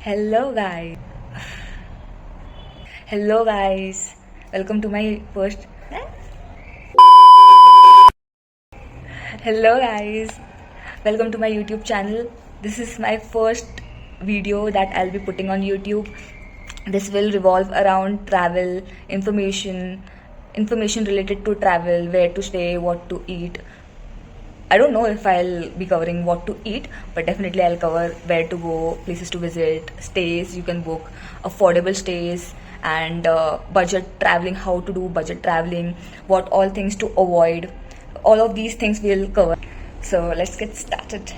Hello guys. Hello guys. Welcome to my first. Hello guys. Welcome to my YouTube channel. This is my first video that I'll be putting on YouTube. This will revolve around travel, information related to travel, where to stay, what to eat. I don't know if I'll be covering what to eat, but definitely I'll cover where to go, places to visit, stays you can book, affordable stays, and budget traveling, how to do budget traveling, what all things to avoid. All of these things we'll cover. So let's get started.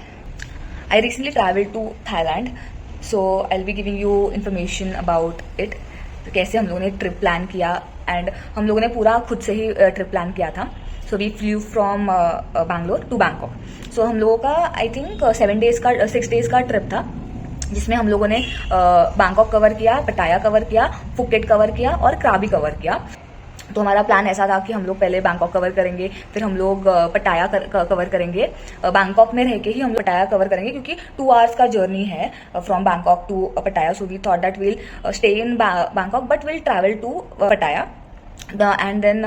I recently traveled to Thailand, so I'll be giving you information about it. तो कैसे हम लोगों ने trip plan किया, and हम लोगों ने पूरा खुद से ही ट्रिप प्लान किया था. So we flew from Bangalore to Bangkok. So हम लोगों का आई थिंक 6 डेज का ट्रिप था, जिसमें हम लोगों ने बैंकॉक कवर किया, पटाया कवर किया, फुकेट कवर किया और क्राबी कवर किया. तो हमारा प्लान ऐसा था कि हम लोग पहले बैंकॉक कवर करेंगे, फिर हम लोग पटाया कवर करेंगे. बैंकॉक में रह के ही हम लोग पटाया कवर करेंगे, क्योंकि 2 आवर्स का जर्नी है from Bangkok to Pattaya. So we thought that will stay in Bangkok but will travel to Pattaya and then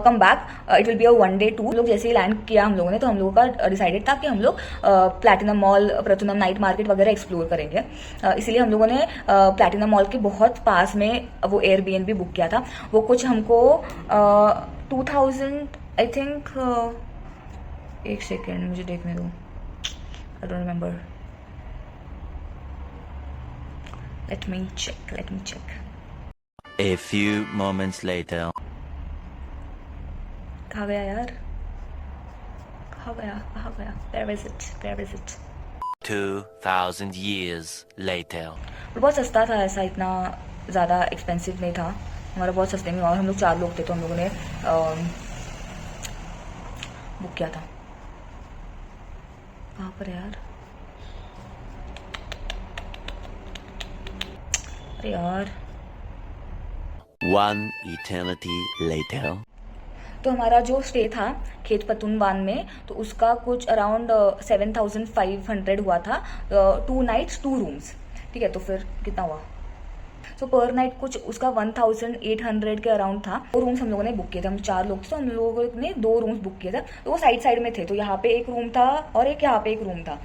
come back. It will be a 1 day tour. लोग जैसे ही लैंड किया हम लोगों ने, तो हम लोगों का डिसाइडेड था कि हम लोग प्लैटिनम मॉल, प्रथुनम नाइट मार्केट वगैरह एक्सप्लोर करेंगे. इसीलिए हम लोगों ने प्लैटिनम मॉल के बहुत पास में वो एयरबीएनबी बुक किया था. वो कुछ हमको 2000 आई थिंक, एक सेकेंड मुझे देखने दो, I don't remember. Let me check. A few moments later. कहाँ गया यार, कहाँ गया? Where is it? 2,000 years later. बहुत सस्ता था, ऐसा इतना ज़्यादा एक्सपेंसिव नहीं था. हमारा बहुत सस्ते में, और हम लोग 4 लोग थे, तो हम लोगों ने बुक किया था. कहाँ पर यार, अरे यार. One eternity later. तो हमारा जो स्टे था खेत पतुनवान में, तो उसका कुछ अराउंड 7,500 हुआ था. 2 नाइट्स 2 रूम्स. ठीक है, तो फिर कितना हुआ? सो पर नाइट कुछ उसका 1,800 के अराउंड था. 2 रूम्स हम लोगों ने बुक किए थे. हम 4 लोग थे, तो हम लोगों ने 2 रूम्स बुक किए थे. तो वो साइड में थे, तो यहाँ पे एक रूम था और एक यहाँ पे एक रूम था.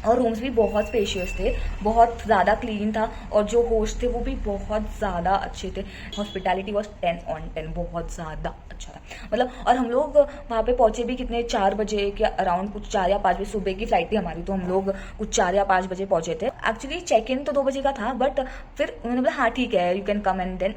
और रूम्स भी बहुत स्पेशियस थे, बहुत ज़्यादा क्लीन था, और जो होस्ट थे वो भी बहुत ज़्यादा अच्छे थे. हॉस्पिटैलिटी वॉज 10 on 10, बहुत ज़्यादा अच्छा था मतलब. और हम लोग वहाँ पे पहुँचे भी कितने, 4 बजे के अराउंड, कुछ 4 या 5 बजे सुबह की फ्लाइट थी हमारी. तो हम लोग कुछ 4 या 5 बजे पहुँचे थे. एक्चुअली चेक इन तो 2 बजे का था, बट फिर उन्होंने बोला हाँ ठीक है, you can come and then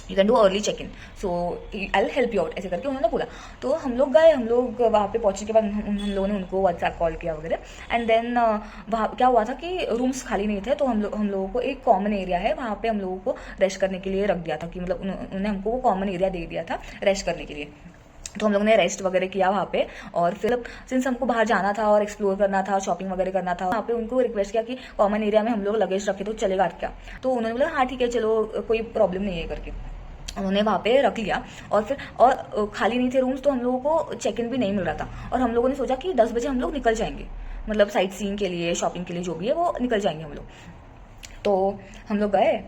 you can do early check in, so I will help you out, ऐसे करके उन्होंने बोला. तो हम लोग गए. हम लोग वहाँ पे पहुँचने के बाद हम लोगों ने उनको व्हाट्सएप कॉल किया वगैरह. एंड देन वहाँ क्या हुआ था कि रूम्स खाली नहीं थे, तो हम लोगों को एक कॉमन एरिया है, वहाँ पे हम लोगों को रेस्ट करने के लिए रख दिया था. कि मतलब उन्होंने हमको वो कॉमन एरिया दे दिया था रेस्ट करने के लिए. तो हम लोगों ने रेस्ट वगैरह किया वहाँ पे. और फिर सिंस हमको बाहर जाना था और एक्सप्लोर करना था, शॉपिंग वगैरह करना था, वहाँ पे उनको रिक्वेस्ट किया कि कॉमन एरिया में हम लोग लगेज रखे तो चलेगा क्या. तो उन्होंने बोला हाँ ठीक है चलो, कोई प्रॉब्लम नहीं है करके. उन्होंने वहाँ पे रख लिया. और फिर और खाली नहीं थे रूम्स, तो हम लोगों को चेक इन भी नहीं मिल रहा था. और हम लोगों ने सोचा कि 10 बजे हम लोग निकल जाएंगे, मतलब साइट सीइंग के लिए, शॉपिंग के लिए, जो भी है वो निकल जाएंगे हम लोग. तो हम लोग गए.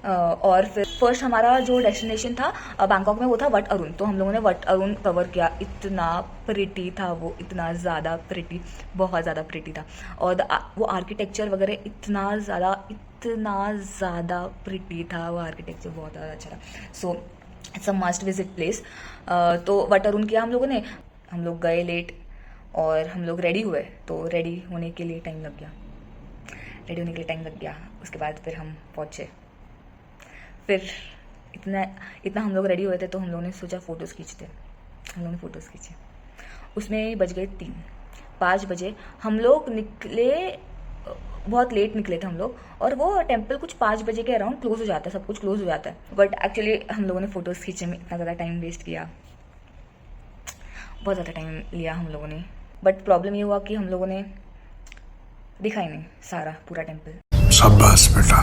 और फिर फर्स्ट हमारा जो डेस्टिनेशन था बैंकॉक में, वो था वट अरुण. तो हम लोगों ने वट अरुण कवर किया. इतना प्रिटी था वो, इतना ज़्यादा प्रिटी, बहुत ज़्यादा प्रिटी था. और वो आर्किटेक्चर वगैरह इतना ज़्यादा प्रिटी था. वो आर्किटेक्चर बहुत ज़्यादा अच्छा था. So it's a must visit place. तो वट अरुण किया हम लोगों ने. हम लोग गए लेट, और हम लोग रेडी हुए. तो रेडी होने के लिए टाइम लग गया. उसके बाद फिर हम पहुँचे. फिर इतना हम लोग रेडी हुए थे, तो हम लोगों ने सोचा फ़ोटोज़ खींचते. हम लोगों ने फ़ोटोज़ खींचे. उसमें बज गए 3. 5 बजे हम लोग निकले. बहुत लेट निकले थे हम लोग. और वो टेम्पल कुछ 5 बजे के अराउंड क्लोज हो जाता है, सब कुछ क्लोज हो जाता है. बट एक्चुअली हम लोगों ने फ़ोटोज़ खींचने में इतना ज़्यादा टाइम वेस्ट किया, बहुत ज़्यादा टाइम लिया हम लोगों ने. बट प्रॉब्लम ये हुआ कि हम लोगों ने दिखा ही नहीं सारा पूरा टेम्पल. शाबाश बेटा,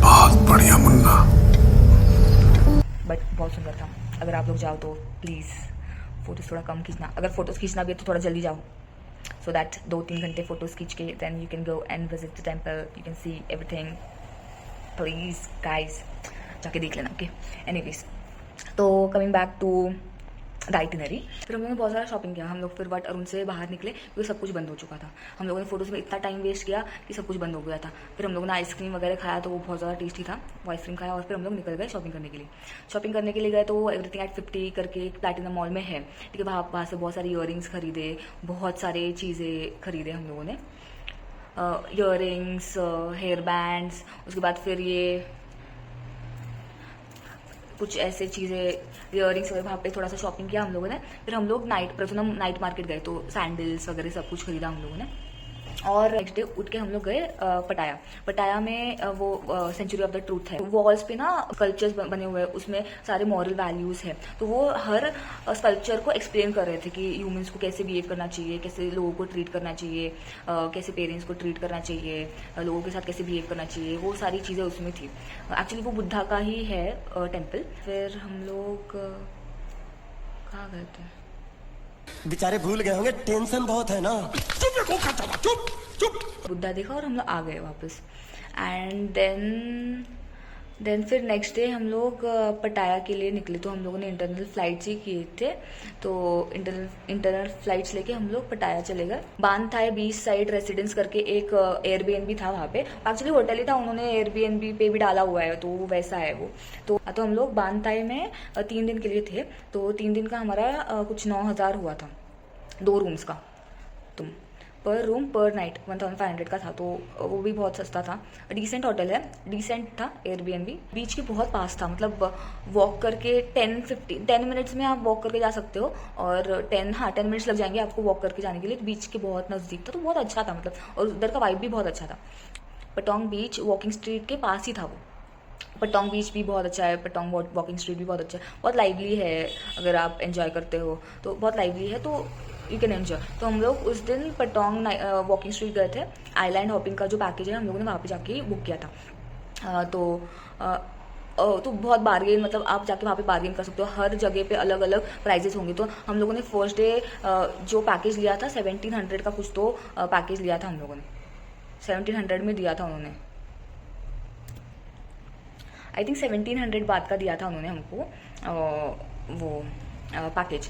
बहुत बढ़िया मुन्ना. बट बहुत सुंदर था. अगर आप लोग जाओ तो प्लीज़ फ़ोटोज़ थोड़ा कम खींचना. अगर फ़ोटोज़ खींचना भी है तो थोड़ा जल्दी जाओ, सो दैट 2-3 घंटे फ़ोटोज़ खींच के then you can go and visit the temple. You can see everything. Please guys जाके देख लेना। ओके, एनीवेज, तो coming back to the itinerary, फिर हम लोगों ने बहुत सारा शॉपिंग किया। हम लोग फिर वट अरुण से बाहर निकले क्योंकि सब कुछ बंद हो चुका था। हम लोगों ने फोटोज़ में इतना टाइम वेस्ट किया कि सब कुछ बंद हो गया था। फिर हम लोगों ने आइसक्रीम वगैरह खाया तो वो बहुत ज़्यादा टेस्टी था, वो आइसक्रीम खाया और फिर हम लोग निकल गए शॉपिंग करने के लिए। शॉपिंग करने के लिए गए तो एवरीथिंग एट 50 करके एक प्लैटिनम मॉल में है, ठीक है। वहाँ से बहुत सारे ईयरिंग्स खरीदे, बहुत सारे चीज़ें खरीदे हम लोगों ने, ईयरिंग्स, हेयर बैंड्स, उसके बाद फिर ये कुछ ऐसे चीज़ें ईयरिंग्स वगैरह वहाँ पे थोड़ा सा शॉपिंग किया हम लोगों ने। फिर हम लोग प्रथम नाइट मार्केट गए तो सैंडल्स वगैरह सब कुछ खरीदा हम लोगों ने। और नेक्स्ट डे उठ के हम लोग गए पटाया में वो सेंचुरी ऑफ द ट्रूथ है। वॉल्स पे ना स्कल्पचर्स बने हुए हैं, उसमें सारे मॉरल वैल्यूज है। तो वो हर स्कल्पचर को एक्सप्लेन कर रहे थे कि ह्यूमंस को कैसे बिहेव करना चाहिए, कैसे लोगों को ट्रीट करना चाहिए, कैसे पेरेंट्स को ट्रीट करना चाहिए, लोगों के साथ कैसे बिहेव करना चाहिए, वो सारी चीज़ें उसमें थी। एक्चुअली वो बुद्धा का ही है टेम्पल। फिर हम लोग कहाँ गए थे, बेचारे भूल गए होंगे, टेंशन बहुत है ना। बुद्धा देखा और हम लोग आ गए वापस। एंड देन फिर नेक्स्ट डे हम लोग पटाया के लिए निकले। तो हम लोगों ने इंटरनल फ्लाइट्स ही किए थे, तो इंटरनल फ्लाइट्स लेके हम लोग पटाया चले गए। बानथाई बीच साइड रेसिडेंस करके एक एयरबीएनबी था वहाँ पे, एक्चुअली होटल ही था, उन्होंने एयरबीएनबी पे भी डाला हुआ है, तो वैसा है वो। तो हम लोग बानथाई में 3 दिन के लिए थे। तो 3 दिन का हमारा कुछ 9,000 हुआ था 2 रूम्स का। तुम पर रूम पर नाइट 1500 का था, तो वो भी बहुत सस्ता था। डिसेंट होटल है, डिसेंट था एयरबीएनबी। बीच के बहुत पास था, मतलब वॉक करके 10 मिनट्स में आप वॉक करके जा सकते हो, और 10 मिनट्स लग जाएंगे आपको वॉक करके जाने के लिए। बीच के बहुत नज़दीक था, तो बहुत अच्छा था मतलब, और उधर का वाइब भी बहुत अच्छा था। पटोंग बीच वॉकिंग स्ट्रीट के पास ही था वो। पटोंग बीच भी बहुत अच्छा है, पटोंग वॉकिंग स्ट्रीट भी बहुत अच्छा है, बहुत लाइवली है। अगर आप एंजॉय करते हो तो बहुत लाइवली है, तो यू कैन एंजॉय। तो हम लोग उस दिन पटोंग वॉकिंग स्ट्रीट गए थे। आइलैंड हॉपिंग का जो पैकेज है हम लोगों ने वहाँ पे जाके बुक किया था। तो बहुत बार्गेन, मतलब आप जाके वहाँ पे बार्गेन कर सकते हो, हर जगह पे अलग अलग प्राइजेस होंगे। तो हम लोगों ने फर्स्ट डे जो पैकेज लिया था 1700 का कुछ तो पैकेज लिया था हम लोगों ने, 1700 में दिया था उन्होंने, आई थिंक 1700 बात का दिया था उन्होंने हमको वो पैकेज।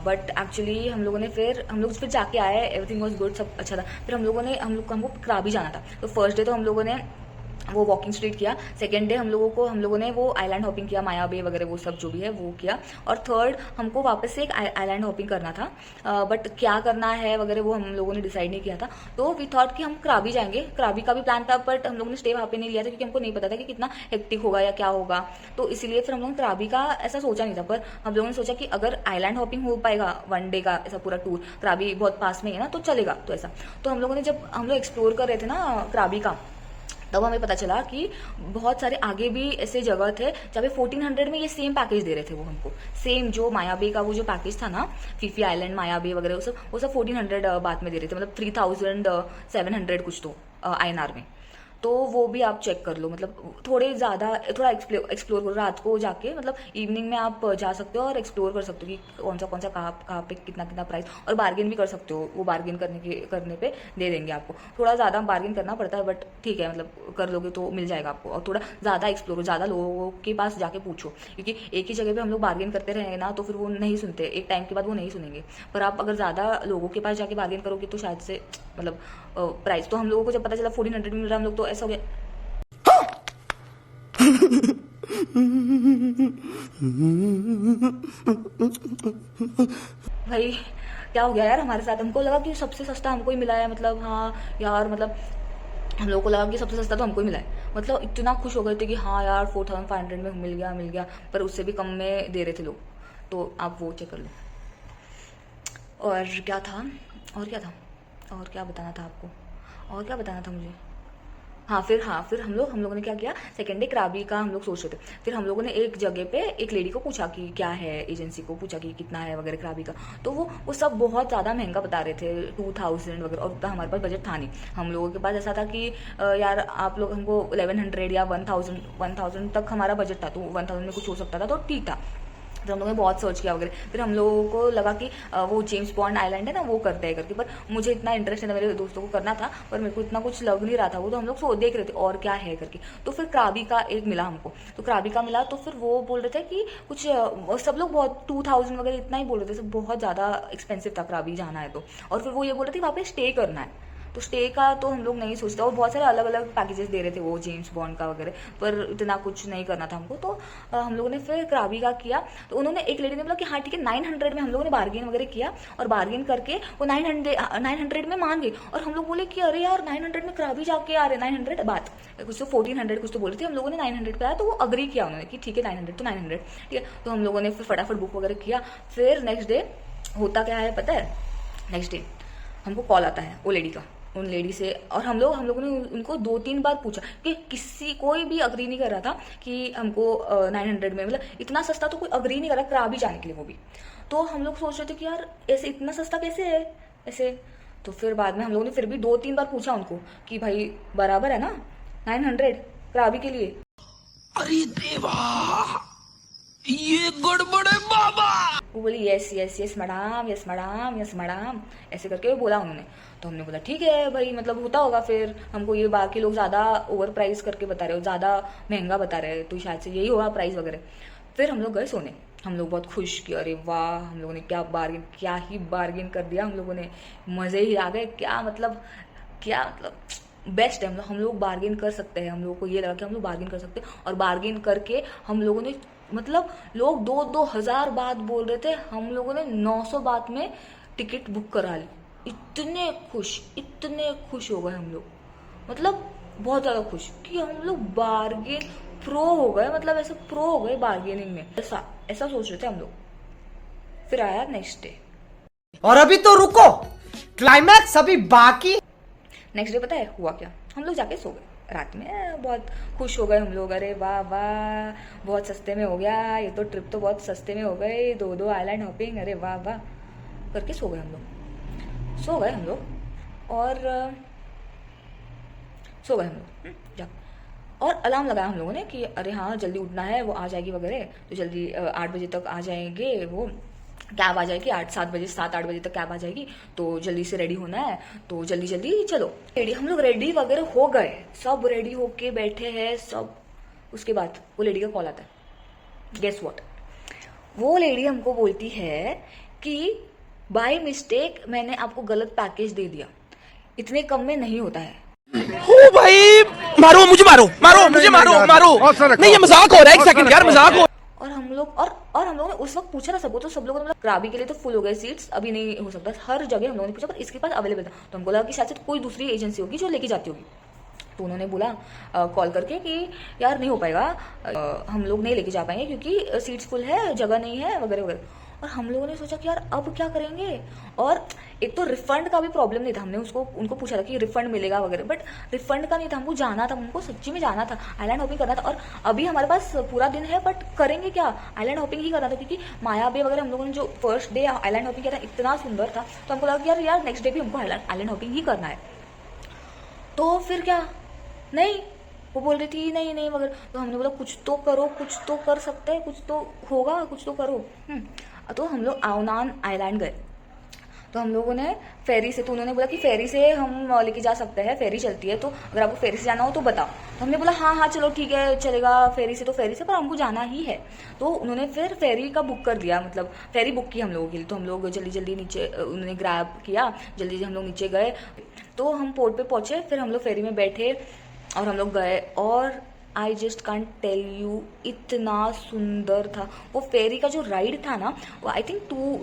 बट एक्चुअली हम लोग फिर जाके आए, एवरीथिंग वाज गुड, सब अच्छा था। फिर हमको क्राबी जाना था। तो फर्स्ट डे तो हम लोगों ने वो वॉकिंग स्ट्रीट किया। सेकेंड डे हम लोगों ने वो आइलैंड हॉपिंग किया, माया बे वगैरह वो सब जो भी है वो किया। और थर्ड हमको वापस से एक आइलैंड हॉपिंग करना था, बट क्या करना है वगैरह वो हम लोगों ने डिसाइड नहीं किया था। तो वी थॉट कि हम क्राबी जाएंगे, क्राबी का भी प्लान था, बट हम लोगों ने स्टे वहाँ पे नहीं लिया था क्योंकि हमको नहीं पता था कि कितना हेक्टिक होगा या क्या होगा। तो इसीलिए फिर हम लोग क्राबी का ऐसा सोचा नहीं था। पर हम लोगों ने सोचा कि अगर आइलैंड हॉपिंग हो पाएगा 1 डे का ऐसा पूरा टूर, क्राबी बहुत पास में है ना, तो चलेगा। तो ऐसा तो हम लोगों ने, जब हम लोग एक्सप्लोर कर रहे थे ना क्राबी का, तब हमें पता चला कि बहुत सारे आगे भी ऐसे जगह थे जहाँ पे 1400 में ये सेम पैकेज दे रहे थे वो हमको। सेम जो माया बे का वो जो पैकेज था ना, फीफी आइलैंड, माया बे वगैरह, वो सब 1400 बात में दे रहे थे, मतलब 3700 कुछ तो INR में। तो वो भी आप चेक कर लो, मतलब थोड़ा एक्सप्लोर करो रात को जाके, मतलब इवनिंग में आप जा सकते हो और एक्सप्लोर कर सकते हो कि कौन सा कहाँ पे कितना प्राइस, और बार्गेन भी कर सकते हो। वो बार्गेन करने पे दे देंगे आपको। थोड़ा ज़्यादा बार्गेन करना पड़ता है, बट ठीक है, मतलब कर लोगे तो मिल जाएगा आपको। और थोड़ा ज़्यादा एक्सप्लोर करो, ज़्यादा लोगों के पास जाके पूछो, क्योंकि एक ही जगह पे हम लोग बार्गेन करते रहेंगे ना तो फिर वो नहीं सुनते, एक टाइम के बाद वो नहीं सुनेंगे। पर आप अगर ज़्यादा लोगों के पास जाके बार्गेन करोगे तो शायद से मतलब प्राइस, तो हम लोगों को जब पता चला 1400 में मिल रहा हम लोग, तो ऐसा हो गया भाई क्या हो गया यार हमारे साथ। हमको लगा कि सबसे सस्ता हमको ही मिला है, मतलब हाँ यार, मतलब हम लोगों को लगा कि सबसे सस्ता तो हमको ही मिला है, मतलब इतना खुश हो गए थे कि हाँ यार 4500 में मिल गया, पर उससे भी कम में दे रहे थे लोग। तो आप वो चेक कर लो। और क्या बताना था आपको, और क्या बताना था मुझे। फिर हम लोगों ने क्या किया, सेकेंड डे क्राबी का हम लोग सोच रहे थे। फिर हम लोगों ने एक जगह पे एक लेडी को पूछा कि क्या है, एजेंसी को पूछा कि कितना है वगैरह क्राबी का। तो वो सब बहुत ज़्यादा महंगा बता रहे थे, 2000 वगैरह, और उतना हमारे पास बजट था नहीं। हम लोगों के पास ऐसा था कि यार आप लोग हमको 1100 या 1000 तक हमारा बजट था, तो 1000 में कुछ हो सकता था, तो ठीक था। फिर हम लोगों ने बहुत सर्च किया वगैरह, फिर हम लोगों को लगा कि वो जेम्स बॉन्ड आइलैंड है ना, वो करते हैं करके, पर मुझे इतना इंटरेस्ट है, मेरे दोस्तों को करना था पर मेरे को इतना कुछ लग नहीं रहा था वो, तो हम लोग सो देख रहे थे और क्या है करके। तो फिर क्राबी का एक मिला हमको, तो क्राबी का मिला, तो फिर वो बोल रहे थे कि कुछ सब लोग बहुत 2000 वगैरह इतना ही बोल रहे थे, बहुत ज़्यादा एक्सपेंसिव था क्राबी जाना है तो। और फिर वो ये बोल रहे थे वहाँ पे स्टे करना है, तो स्टे का तो हम लोग नहीं सोचते, और बहुत सारे अलग अलग पैकेजेस दे रहे थे वो जेम्स बॉन्ड का वगैरह, पर इतना कुछ नहीं करना था हमको। तो हम लोगों ने फिर क्राबी का किया, तो उन्होंने एक लेडी ने बोला कि हाँ ठीक है 900 में, हम लोगों ने बार्गेन वगैरह किया और बार्गेन करके वो 900 में मान गई। और हम लोग बोले कि अरे यार 900 में क्राबी जाके आ रहे, 900 बात कुछ तो 1400 कुछ तो बोल रही थी, हम लोगों ने 900 पे आया, तो वो अग्री किया उन्होंने कि ठीक है 900 तो 900 ठीक है। तो हम लोगों ने फिर फटाफट बुक वगैरह किया। फिर नेक्स्ट डे होता क्या है पता है, नेक्स्ट डे हमको कॉल आता है वो लेडी का, उन लेडी से, और हम लोगों ने उनको 2-3 बार पूछा कि कोई भी अग्री नहीं कर रहा था कि हमको 900 में, मतलब इतना सस्ता तो कोई अग्री नहीं कर रहा क्राबी जाने के लिए वो भी। तो हम लोग सोच रहे थे कि यार ऐसे इतना सस्ता कैसे है ऐसे। तो फिर बाद में हम लोगों ने फिर भी 2-3 बार पूछा उनको कि भाई बराबर है ना 900 क्राबी के लिए। अरे देवा, ये गड़बड़ है बाबा। वो बोली yes yes yes madam, yes madam, yes madam, ऐसे करके बोला उन्होंने। तो हमने बोला ठीक है भाई, मतलब होता होगा, फिर हमको ये बाकी लोग ज़्यादा ओवर प्राइस करके बता रहे हो, ज़्यादा महंगा बता रहे हैं, तो शायद से यही होगा प्राइस वगैरह। फिर हम लोग गए सोने, हम लोग बहुत खुश कि अरे वाह हम लोगों ने क्या ही बार्गेन कर दिया, हम लोगों ने मज़े ही आ गए, क्या मतलब बेस्ट है, मतलब हम लोग बार्गेन कर सकते हैं, हम लोगों को ये लगा कि हम लोग बार्गेन कर सकते हैं। और बार्गेन करके हम लोगों ने, मतलब लोग 2-2 हज़ार बात बोल रहे थे, हम लोगों ने 900 बात में टिकट बुक करा ली। इतने खुश हो गए हम लोग, मतलब बहुत ज़्यादा खुश कि हम लोग बार्गेन प्रो हो गए, मतलब ऐसे प्रो हो गए बार्गेनिंग में, ऐसा सोच रहे थे हम लोग। फिर आया नेक्स्ट डे, और अभी तो रुको, क्लाइमैक्स अभी बाकी। नेक्स्ट डे पता है हुआ क्या, हम लोग जाके सो गए रात में, बहुत खुश हो गए हम लोग, अरे वाह वाह बहुत सस्ते में हो गया, ये तो ट्रिप तो बहुत सस्ते में हो गई, 2 आइलैंड हॉपिंग, अरे वाह वाह करके सो गए हम लोग और जा, और अलार्म लगाया हम लोगों ने कि अरे हाँ जल्दी उठना है, वो आ जाएगी वगैरह, तो जल्दी 8 बजे तक आ जाएंगे, वो कैब आ जाएगी 7-8 बजे तक कैब आ जाएगी, तो जल्दी से रेडी होना है, तो जल्दी चलो रेडी। हम लोग रेडी वगैरह हो गए, सब रेडी होके बैठे हैं सब। उसके बाद वो लेडी का कॉल आता है, गेस व्हाट, वो लेडी हमको बोलती है कि बाय मिस्टेक मैंने आपको गलत पैकेज दे दिया, इतने कम में नहीं होता है। ओ भाई, मारो मुझे, मारो मुझे, मारो नहीं, ये मजाक हो रहा है, एक सेकंड यार, मजाक हो। और हम लोगों ने उस वक्त पूछा था सबको, तो सब लोगों ने मतलब क्राबी के लिए तो फुल हो गए सीट्स, अभी नहीं हो सकता, हर जगह हम लोगों ने पूछा, पर इसके पास अवेलेबल था। तो हमको लगा कि शायद से कोई दूसरी एजेंसी होगी जो लेके जाती होगी। तो उन्होंने बोला कॉल करके कि यार नहीं हो पाएगा, हम लोग नहीं लेके जा पाएंगे क्योंकि सीट्स फुल है, जगह नहीं है वगैरह वगैरह। और हम लोगों ने सोचा कि यार अब क्या करेंगे, और एक तो रिफंड का भी प्रॉब्लम नहीं था, हमने उनको पूछा था कि रिफंड मिलेगा वगैरह, बट रिफंड का नहीं था, हमको जाना था, हमको सच्ची में जाना था, आइलैंड हॉपिंग करना था। और अभी हमारे पास पूरा दिन है, बट करेंगे क्या, आइलैंड हॉपिंग ही करना था, क्योंकि माया बे वगैरह हम लोगों ने जो फर्स्ट डे आइलैंड हॉपिंग किया था इतना सुंदर था, तो हमको लगा कि यार नेक्स्ट डे भी हमको आइलैंड हॉपिंग ही करना है। तो फिर क्या, नहीं वो बोल रही थी नहीं वगैरह, तो हमने बोला कुछ तो करो, कुछ तो कर सकते हैं, कुछ तो होगा, कुछ तो करो। तो हम लोग आवनान आइलैंड गए, तो हम लोगों ने फेरी से, तो उन्होंने बोला कि फेरी से हम लेके जा सकते हैं, फेरी चलती है, तो अगर आपको फेरी से जाना हो तो बताओ। तो हमने बोला हाँ चलो ठीक है चलेगा, फेरी से तो फेरी से, पर हमको जाना ही है। तो उन्होंने फिर फेरी का बुक कर दिया, मतलब फेरी बुक की हम लोगों के लिए। तो हम लोग जल्दी नीचे, उन्होंने ग्रैब किया, जल्दी हम लोग नीचे गए, तो हम पोर्ट पे पहुंचे, फिर हम लोग फेरी में बैठे और हम लोग गए, और I just can't tell you, इतना सुंदर था वो फेरी का जो राइड था ना, वो आई थिंक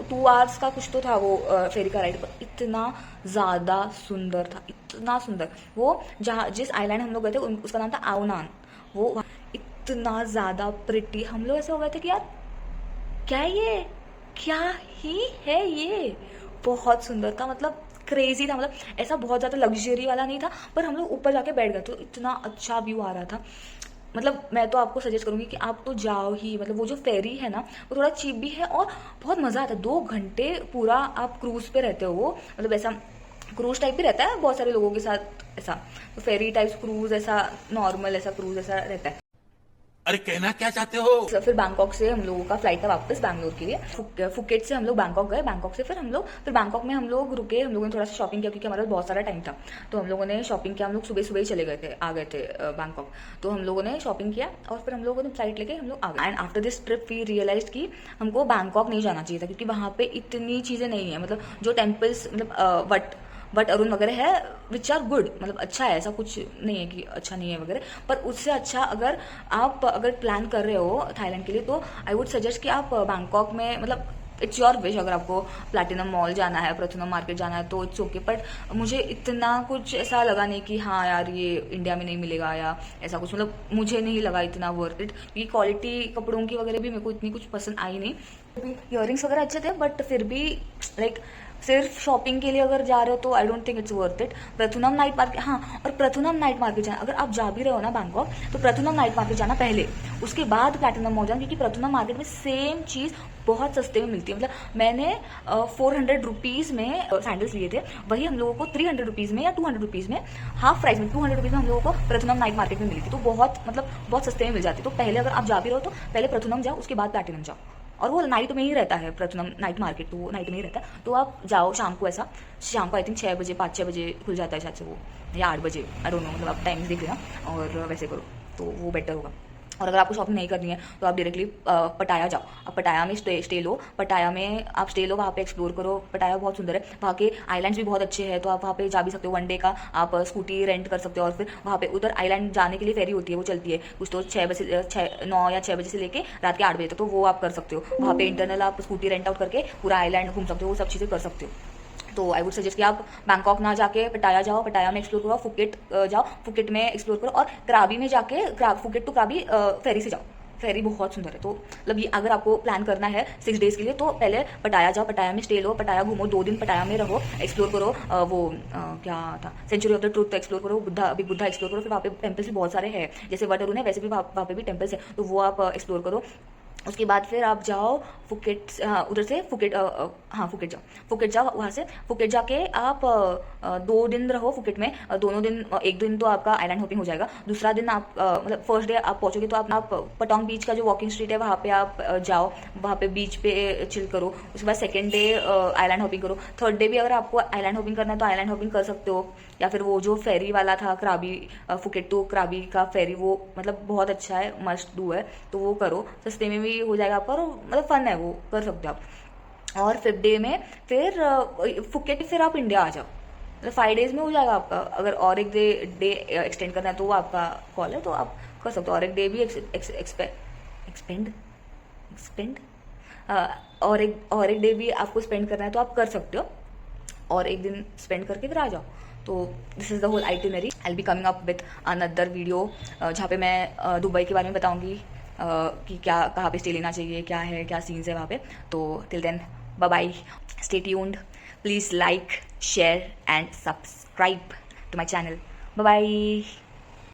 2 आवर्स का कुछ तो था वो फेरी का राइड, पर इतना ज़्यादा सुंदर था, इतना सुंदर। वो जहाँ जिस आइलैंड हम लोग गए थे उसका नाम था आवनान, वो इतना ज़्यादा प्रिटी, हम लोग ऐसे हो गए थे कि यार क्या ही है ये, बहुत सुंदर था, मतलब क्रेजी था, मतलब ऐसा बहुत ज़्यादा लग्जरी वाला नहीं था, पर हम लोग ऊपर जाके बैठ गए तो इतना अच्छा व्यू आ रहा था। मतलब मैं तो आपको सजेस्ट करूंगी कि आप तो जाओ ही, मतलब वो जो फेरी है ना वो थोड़ा चीप भी है और बहुत मज़ा आता है, 2 घंटे पूरा आप क्रूज पे रहते हो, वो मतलब ऐसा क्रूज टाइप भी रहता है बहुत सारे लोगों के साथ, ऐसा तो फेरी टाइप क्रूज, ऐसा नॉर्मल ऐसा क्रूज ऐसा रहता है। अरे कहना क्या चाहते हो? फिर बैंकॉक से हम लोगों का फ्लाइट था वापस बैंगलोर के लिए। फुकेट से हम लोग बैंकॉक गए, बैंकॉक से फिर बैंकॉक में हम लोग रुके, हम लोगों ने थोड़ा सा शॉपिंग किया क्योंकि हमारे पास बहुत सारा टाइम था। तो हम लोगों ने शॉपिंग किया, हम लोग सुबह सुबह ही आ गए थे बैंकॉक। तो हम लोगों ने शॉपिंग किया और फिर हम लोगों ने फ्लाइट लेके हम लोग आ गए। And after this trip we realize कि हमको बैंकॉक नहीं जाना चाहिए था क्योंकि वहाँ पे इतनी चीजें नहीं है, मतलब जो टेम्पल्स मतलब बट अरुण वगैरह है विच आर गुड, मतलब अच्छा है, ऐसा कुछ नहीं है कि अच्छा नहीं है वगैरह। पर उससे अच्छा अगर प्लान कर रहे हो थाईलैंड के लिए तो आई वुड सजेस्ट कि आप बैंकॉक में, मतलब इट्स योर विश, अगर आपको प्लैटिनम मॉल जाना है, प्रथुनम मार्केट जाना है तो इट्स ओके। बट मुझे इतना कुछ ऐसा लगा नहीं कि हाँ यार ये इंडिया में नहीं मिलेगा या ऐसा कुछ, मतलब मुझे नहीं लगा इतना वर्थ इट क्योंकि क्वालिटी कपड़ों की वगैरह भी मेरे को इतनी कुछ पसंद आई नहीं। इयररिंग्स वगैरह अच्छे थे बट फिर भी लाइक सिर्फ शॉपिंग के लिए अगर जा रहे हो तो I don't think it's worth it. Pratunam night market, हाँ, और प्रथुनम नाइट मार्केट जाना, अगर आप जा भी रहे हो ना बैंकॉक तो प्रथुनम नाइट मार्केट जाना पहले, उसके बाद प्लैटिनम मॉल जाना, क्योंकि प्रथुनम मार्केट में सेम चीज बहुत सस्ते में मिलती है। मतलब मैंने 400 रुपीज में सैंडल्स लिए थे, वही हम लोगों को 300 रुपीज में या 200 रुपीज में, हाफ प्राइस में 200 रुपीज में हम लोगों को प्रथुनम नाइट मार्केट में मिली थी। तो बहुत सस्ते में मिल जाती। तो पहले अगर आप जा भी रहो तो पहले प्रथुनम जाओ, उसके बाद प्लैटिनम जाओ। और वो नाइट में ही रहता है प्रथुनम नाइट मार्केट, तो वो नाइट में ही रहता है। तो आप जाओ शाम को, ऐसा शाम को आई थिंक 6 बजे 5-6 बजे खुल जाता है शायद से वो, या 8 बजे, आई डोंट नो, मतलब आप टाइम देख लेना और वैसे करो तो वो बेटर होगा। और अगर आपको शॉपिंग नहीं करनी है तो आप डायरेक्टली पटाया जाओ। अब पटाया में स्टे लो, पटाया में आप स्टे लो, वहाँ पे एक्सप्लोर करो। पटाया बहुत सुंदर है, वहाँ के आइलैंड्स भी बहुत अच्छे हैं, तो आप वहाँ पे जा भी सकते हो। 1 डे का आप स्कूटी रेंट कर सकते हो और फिर वहाँ पे उधर आइलैंड जाने के लिए फेरी होती है, वो चलती है कुछ तो 9 या 6 बजे से लेके रात के 8 बजे तक, तो वो आप कर सकते हो। वहाँ पे इंटरनल आप स्कूटी रेंट आउट करके पूरा आइलैंड घूम सकते हो, वो सब चीज़ें कर सकते हो। तो आई वुड सजेस्ट कि आप बैंकॉक ना जाके पटाया जाओ, पटाया में एक्सप्लोर करो, फुकेट जाओ, फुकेट में एक्सप्लोर करो, और क्राबी में जाके फुकेट टू क्राबी फेरी से जाओ। फेरी बहुत सुंदर है। तो मतलब ये अगर आपको प्लान करना है 6 डेज के लिए तो पहले पटाया जाओ, पटाया में स्टे लो, पटाया घूमो, 2 दिन पटाया में रहो, एक्सप्लोर करो। क्या था, century of the truth explore करो, बिग बुद्धा एक्सप्लोर करो। फिर वहाँ पे टेम्पल्स भी बहुत सारे हैं, जैसे वट अरुण है वैसे भी वहाँ पे भी टेम्पल्स है, तो वो आप एक्सप्लोर करो। उसके बाद फिर आप जाओ फुकेट, उधर से फुकेट फुकेट जाओ, वहाँ से फुकेट जाके आप 2 दिन रहो फुकेट में। दोनों दिन, एक दिन तो आपका आइलैंड हॉपिंग हो जाएगा, दूसरा दिन आप मतलब फर्स्ट डे आप पहुंचोगे तो आप पटोंग बीच का जो वॉकिंग स्ट्रीट है वहाँ पे आप जाओ, वहाँ पे बीच पे चिल करो। उसके बाद सेकेंड डे आइलैंड हॉपिंग करो। थर्ड डे भी अगर आपको आइलैंड हॉपिंग करना है तो आइलैंड हॉपिंग कर सकते हो, या फिर वो जो फेरी वाला था क्राबी, फुकेट टू क्राबी का फेरी, वो मतलब बहुत अच्छा है, मस्ट डू है, तो वो करो, सस्ते में भी हो जाएगा आपका और मतलब फन है, वो कर सकते हो आप। और 5th डे में फिर फुकेट, फिर आप इंडिया आ जाओ, मतलब 5 डेज में हो जाएगा आपका। अगर और एक डे एक्सटेंड करना है तो वो आपका कॉल है, तो आप कर सकते हो। और एक डे भी और एक डे भी आपको स्पेंड करना है तो आप कर सकते हो, और एक दिन स्पेंड करके फिर आ जाओ। तो this is the whole itinerary. I will be coming up with another video जहाँ पे मैं दुबई के बारे में बताऊंगी कि क्या, कहाँ पे स्टे लेना चाहिए, क्या है, क्या सीन्स है वहाँ पे। तो till then bye bye, stay tuned, please like, share and subscribe to my channel. Bye bye.